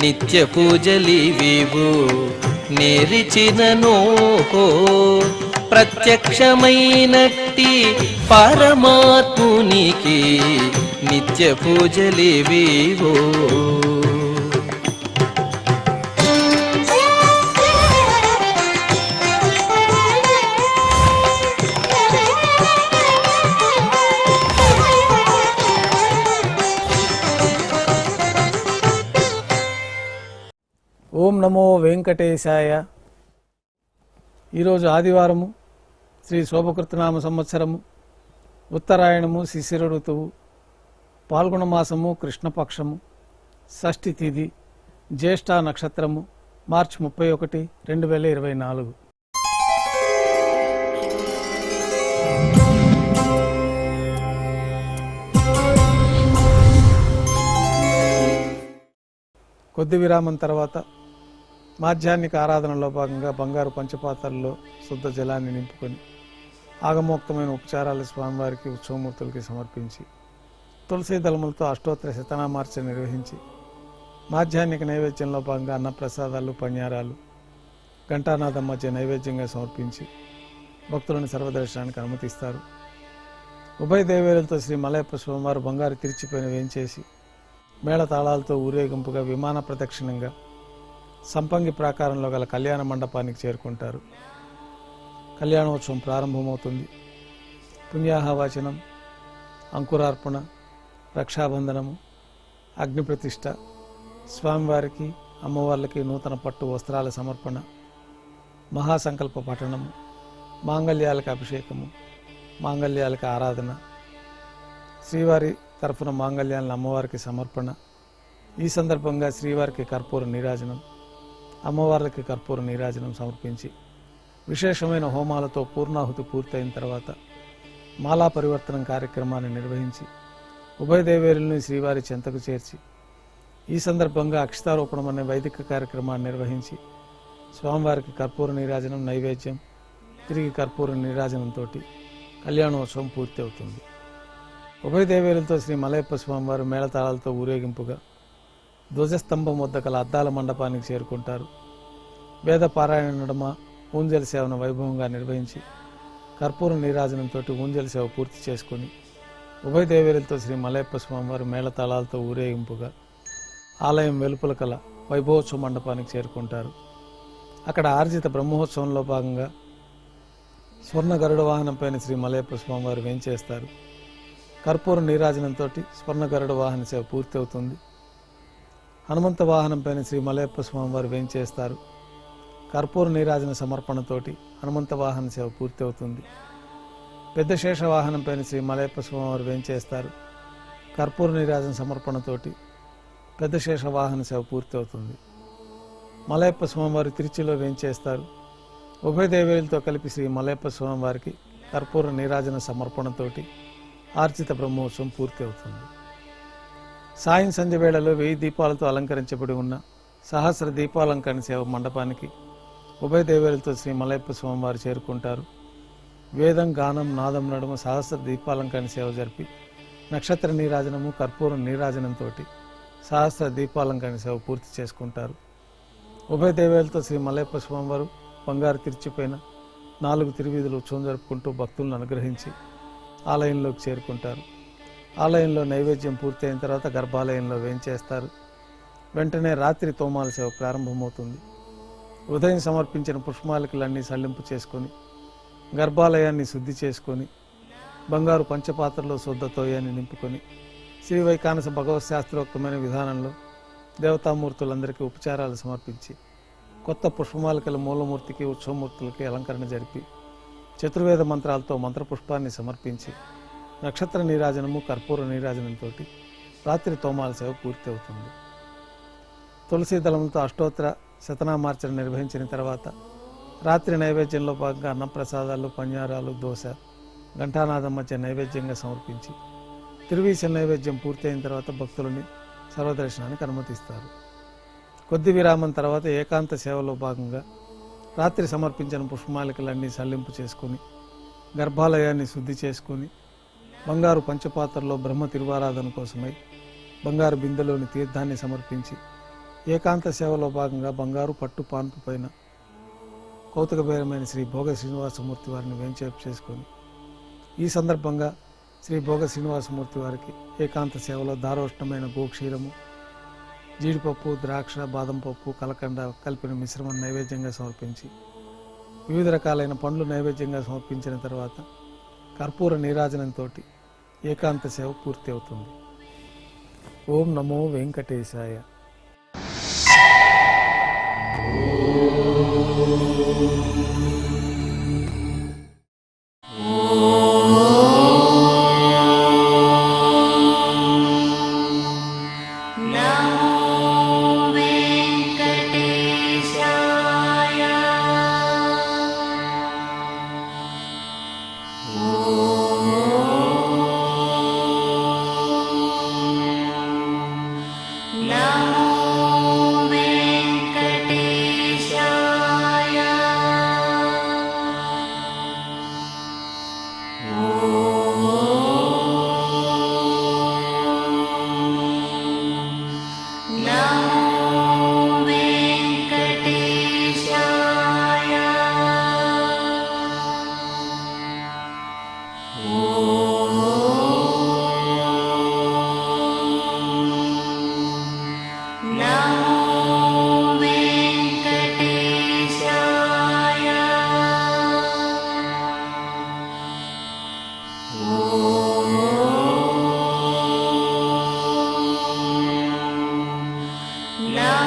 నిత్య పూజలివివు నేరిచిననో ప్రత్యక్షమైనట్టి పరమాత్మునికి నిత్య పూజలివివో. ఓం నమో వెంకటేశాయ. ఈరోజు ఆదివారము, శ్రీ శోభకృతనామ సంవత్సరము, ఉత్తరాయణము, శిశిర ఋతువు, పాల్గొన మాసము, కృష్ణపక్షము, షష్ఠి తిథి, జ్యేష్ఠ నక్షత్రము, మార్చి 31, 2024. కొద్ది విరామం తర్వాత మాధ్యాహ్నిక ఆరాధనలో భాగంగా బంగారు పంచపాత్రల్లో శుద్ధ జలాన్ని నింపుకొని ఆగమోక్తమైన ఉపచారాలు స్వామివారికి, ఉత్సవమూర్తులకి సమర్పించి తులసి దళములతో అష్టోత్తర శతనామార్చన నిర్వహించి మాధ్యాహ్నిక నైవేద్యంలో భాగంగా అన్నప్రసాదాలు, పణ్యారాలు, ఘంటానాదం మధ్య నైవేద్యంగా సమర్పించి భక్తులను సర్వదర్శనానికి అనుమతిస్తారు. ఉభయ దేవేరులతో శ్రీ మలయప్ప స్వామివారు బంగారు తిరిచిపోయిన వేంచేసి మేళ తాళాలతో ఊరేగింపుగా విమాన ప్రదక్షిణంగా సంపంగి ప్రాకారంలో గల కళ్యాణ మండపానికి చేరుకుంటారు. కళ్యాణోత్సవం ప్రారంభమవుతుంది. పుణ్యాహవాచనం, అంకురార్పణ, రక్షాబంధనము, అగ్నిప్రతిష్ఠ, స్వామివారికి, అమ్మవార్లకి నూతన పట్టు వస్త్రాల సమర్పణ, మహాసంకల్ప పఠనము, మాంగళ్యాలకు అభిషేకము, మాంగళ్యాలకు ఆరాధన, శ్రీవారి తరఫున మాంగళ్యాలను అమ్మవారికి సమర్పణ. ఈ సందర్భంగా శ్రీవారికి కర్పూర నీరాజనం, అమ్మవార్లకి కర్పూర నీరాజనం సమర్పించి విశేషమైన హోమాలతో పూర్ణాహుతి పూర్తయిన తర్వాత మాలా పరివర్తనం కార్యక్రమాన్ని నిర్వహించి ఉభయ దేవేరుల్ని శ్రీవారి చెంతకు చేర్చి ఈ సందర్భంగా అక్షతారోపణం అనే వైదిక కార్యక్రమాన్ని నిర్వహించి స్వామివారికి కర్పూర నీరాజనం, నైవేద్యం, తిరిగి కర్పూర నీరాజనంతో కళ్యాణోత్సవం పూర్తి అవుతుంది. ఉభయ దేవేరులతో శ్రీ మలయప్ప స్వామివారు మేళతాళాలతో ఊరేగింపుగా ధ్వజస్తంభం వద్ద గల అద్దాల మండపానికి చేరుకుంటారు. వేద పారాయణ నడుమ ఊంజల్ సేవను వైభవంగా నిర్వహించి కర్పూర నీరాజనంతో ఊంజల్ సేవ పూర్తి చేసుకుని ఉభయ దేవేరులతో శ్రీ మలయప్ప స్వామివారు మేళతాళాలతో ఊరేగింపుగా ఆలయం వెలుపల కల వైభవోత్సవ మండపానికి చేరుకుంటారు. అక్కడ ఆర్జిత బ్రహ్మోత్సవంలో భాగంగా స్వర్ణ గరుడ వాహనంపైన శ్రీ మలయప్ప స్వామివారు వేంచేస్తారు. కర్పూర నీరాజనంతో స్వర్ణ గరుడ వాహన సేవ పూర్తి అవుతుంది. హనుమంత వాహనంపైన శ్రీ మలయప్ప స్వామివారు వేంచేస్తారు. కర్పూర నీరాజన సమర్పణతోటి హనుమంత వాహన సేవ పూర్తి అవుతుంది. పెద్ద శేష వాహనంపైన శ్రీ మలయప్ప స్వామివారు వేంచేస్తారు. కర్పూర నీరాజన సమర్పణతోటి పెద్ద శేష వాహన సేవ పూర్తి అవుతుంది. మలయప్ప స్వామివారు తిరుచిలో వేంచేస్తారు. ఉభయ దేవేరులతో కలిపి శ్రీ మలయప్ప స్వామివారికి కర్పూర నీరాజన సమర్పణతోటి ఆర్జిత బ్రహ్మోత్సవం పూర్తి అవుతుంది. సాయం సంధ్య వేళలో 1000 దీపాలతో అలంకరించబడి ఉన్న సహస్ర దీపాలంకరణ సేవ మండపానికి ఉభయ దేవేరులతో శ్రీ మలయప్ప స్వామివారు చేరుకుంటారు. వేదం, గానం, నాదం నడుమ సహస్ర దీపాలంకరణ సేవ జరిపి నక్షత్ర నీరాజనము, కర్పూర నీరాజనంతో సహస్ర దీపాలంకరణ సేవ పూర్తి చేసుకుంటారు. ఉభయ దేవేరులతో శ్రీ మలయప్ప స్వామివారు బంగారు తిరిచిపోయిన 4 తిరువీధులు ఉత్సవం జరుపుకుంటూ భక్తులను అనుగ్రహించి ఆలయంలోకి చేరుకుంటారు. ఆలయంలో నైవేద్యం పూర్తయిన తర్వాత గర్భాలయంలో వేంచేస్తారు. వెంటనే రాత్రి తోమాల సేవ ప్రారంభమవుతుంది. ఉదయం సమర్పించిన పుష్పమాలికలన్నీ సల్లింపు చేసుకొని గర్భాలయాన్ని శుద్ధి చేసుకొని బంగారు పంచపాత్రలో శుద్ధ తోయాన్ని నింపుకొని శ్రీ వైకానస భగవత్ శాస్త్రోక్తమైన విధానంలో దేవతామూర్తులందరికీ ఉపచారాలు సమర్పించి కొత్త పుష్పమాలికల మూలమూర్తికి, ఉత్సవమూర్తులకి అలంకరణ జరిపి చతుర్వేద మంత్రాలతో మంత్రపుష్పాన్ని సమర్పించి నక్షత్ర నీరాజనము, కర్పూర నీరాజనంతో రాత్రి తోమాల సేవ పూర్తి అవుతుంది. తులసి దళములతో అష్టోత్తర శతనామార్చన నిర్వహించిన తర్వాత రాత్రి నైవేద్యంలో భాగంగా అన్నప్రసాదాలు, పణ్యారాలు, దోశ, ఘంటానాదం మధ్య నైవేద్యంగా సమర్పించి తిరువీస నైవేద్యం పూర్తయిన తర్వాత భక్తులని సర్వదర్శనానికి అనుమతిస్తారు. కొద్ది విరామం తర్వాత ఏకాంత సేవలో భాగంగా రాత్రి సమర్పించిన పుష్పమాలికలన్నీ సల్లింపు చేసుకుని గర్భాలయాన్ని శుద్ధి చేసుకుని బంగారు పంచపాత్రలో బ్రహ్మ తిరువారాధన కోసమై బంగారు బిందెలోని తీర్థాన్ని సమర్పించి ఏకాంత సేవలో భాగంగా బంగారు పట్టు పాన్పు పైన కౌతుకబేరమైన శ్రీ భోగ శ్రీనివాసమూర్తి వారిని వేంచేపు చేసుకొని ఈ సందర్భంగా శ్రీ భోగ శ్రీనివాసమూర్తి వారికి ఏకాంత సేవలో దారోష్ణమైన గోక్షీరము, జీడిపప్పు, ద్రాక్ష, బాదం పప్పు, కలకండ కలిపిన మిశ్రమం నైవేద్యంగా సమర్పించి వివిధ రకాలైన పండ్లు నైవేద్యంగా సమర్పించిన తర్వాత కర్పూర నీరాజనంతో ఏకాంత సేవ పూర్తి అవుతుంది. ఓం నమో వెంకటేశాయ. No.